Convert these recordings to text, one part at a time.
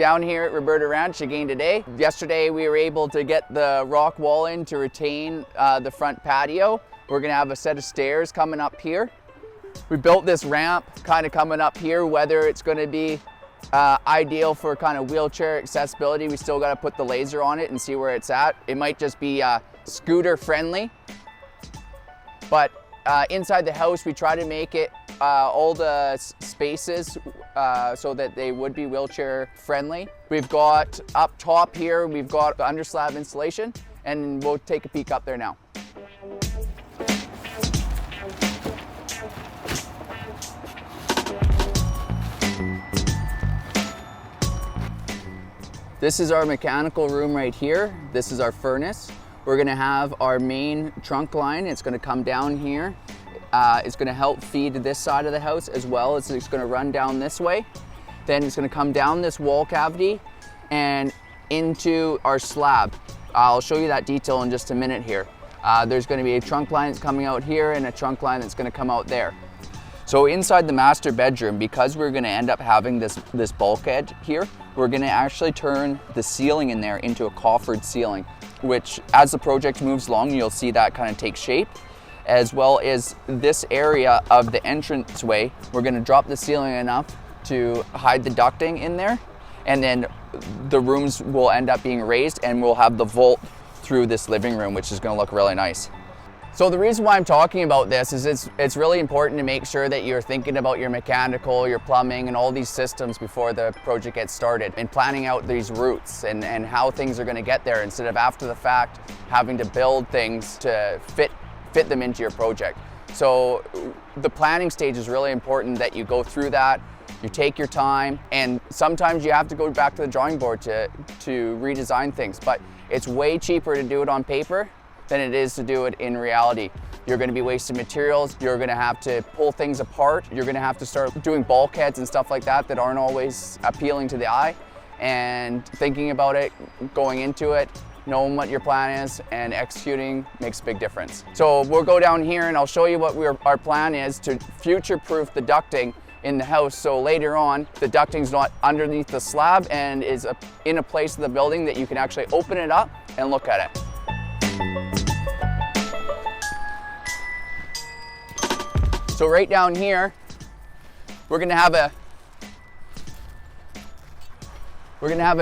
down here at Roberta Ranch again today. Yesterday we were able to get the rock wall in to retain the front patio. We're gonna have a set of stairs coming up here. We built this ramp kind of coming up here, whether it's gonna be ideal for kind of wheelchair accessibility. We still gotta put the laser on it and see where it's at. It might just be scooter friendly. But inside the house, we try to make it all the spaces so that they would be wheelchair friendly. We've got up top here, we've got the under slab installation, and we'll take a peek up there now. This is our mechanical room right here. This is our furnace. We're gonna have our main trunk line. It's gonna come down here. It's gonna help feed this side of the house as well as it's gonna run down this way. Then it's gonna come down this wall cavity and into our slab. I'll show you that detail in just a minute here. There's gonna be a trunk line that's coming out here and a trunk line that's gonna come out there. So inside the master bedroom, because we're gonna end up having this bulkhead here, we're gonna actually turn the ceiling in there into a coffered ceiling, which as the project moves along, you'll see that kind of take shape. As well as this area of the entranceway, we're gonna drop the ceiling enough to hide the ducting in there. And then the rooms will end up being raised and we'll have the vault through this living room, which is gonna look really nice. So the reason why I'm talking about this is it's really important to make sure that you're thinking about your mechanical, your plumbing, and all these systems before the project gets started, and planning out these routes and how things are gonna get there, instead of after the fact having to build things to fit them into your project. So the planning stage is really important, that you go through that, you take your time, and sometimes you have to go back to the drawing board to redesign things, but it's way cheaper to do it on paper than it is to do it in reality. You're gonna be wasting materials, you're gonna have to pull things apart, you're gonna have to start doing bulkheads and stuff like that aren't always appealing to the eye. And thinking about it, going into it, knowing what your plan is and executing makes a big difference. So we'll go down here and I'll show you what our plan is to future-proof the ducting in the house, so later on the ducting's not underneath the slab and is in a place of the building that you can actually open it up and look at it. So right down here, we're gonna have a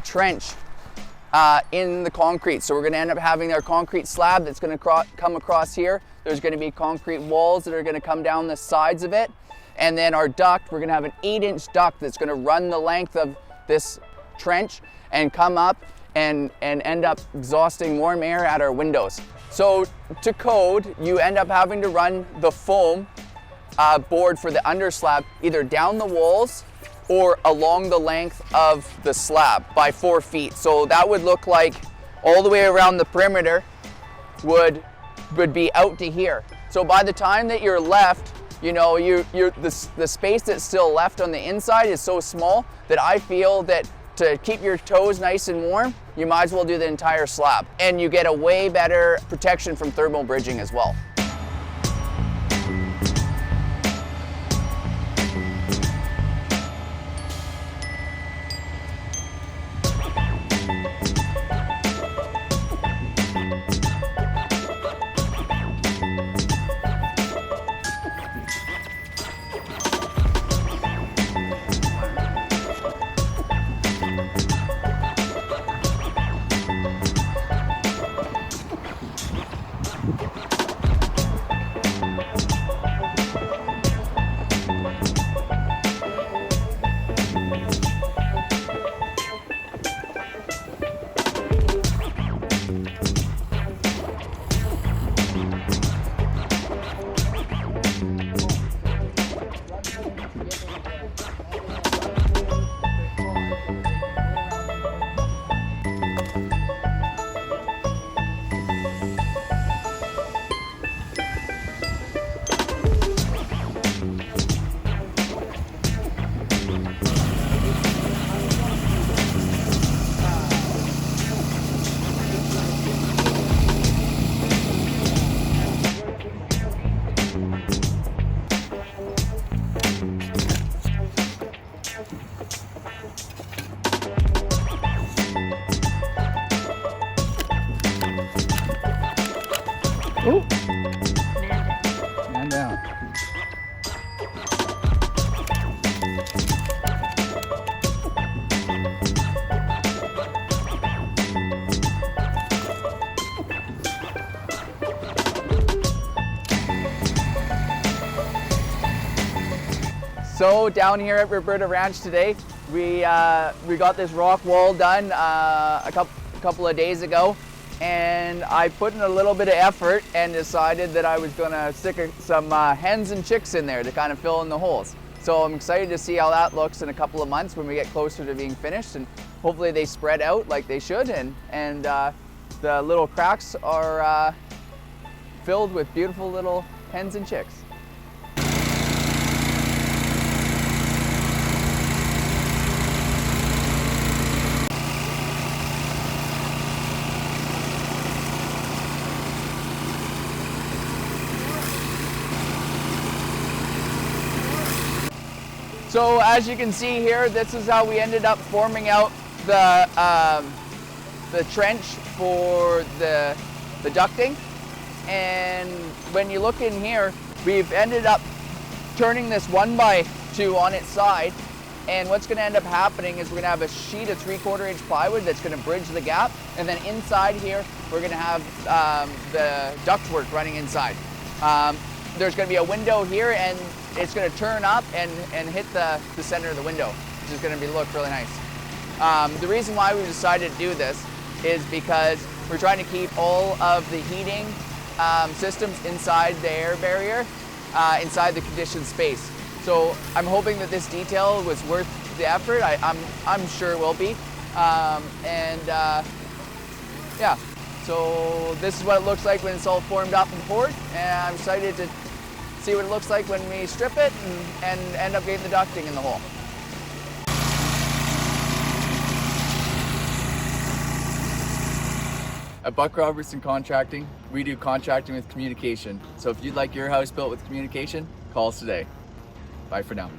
trench in the concrete. So we're gonna end up having our concrete slab that's gonna come across here. There's gonna be concrete walls that are gonna come down the sides of it. And then our duct, we're gonna have an 8-inch duct that's gonna run the length of this trench and come up and end up exhausting warm air at our windows. So to code, you end up having to run the foam board for the under slab either down the walls or along the length of the slab by 4 feet. So that would look like all the way around the perimeter would be out to here. So by the time that you're left, you know, the space that's still left on the inside is so small that I feel that to keep your toes nice and warm, you might as well do the entire slab. And you get a way better protection from thermal bridging as well. Ooh. Man down. So down here at Roberta Ranch today, we got this rock wall done a couple of days ago, and I put in a little bit of effort and decided that I was gonna stick some hens and chicks in there to kind of fill in the holes. So I'm excited to see how that looks in a couple of months when we get closer to being finished, and hopefully they spread out like they should, and the little cracks are filled with beautiful little hens and chicks. So as you can see here, this is how we ended up forming out the trench for the ducting. And when you look in here, we've ended up turning this 1x2 on its side. And what's going to end up happening is we're going to have a sheet of 3/4 inch plywood that's going to bridge the gap. And then inside here, we're going to have the ductwork running inside. There's going to be a window here, and it's going to turn up and hit the center of the window, which is going to look really nice. The reason why we decided to do this is because we're trying to keep all of the heating systems inside the air barrier, inside the conditioned space. So I'm hoping that this detail was worth the effort. I'm sure it will be. Yeah, so this is what it looks like when it's all formed up and poured, and I'm excited to see what it looks like when we strip it and end up getting the ducting in the hole. At Buck Robertson Contracting, we do contracting with communication. So if you'd like your house built with communication, call us today. Bye for now.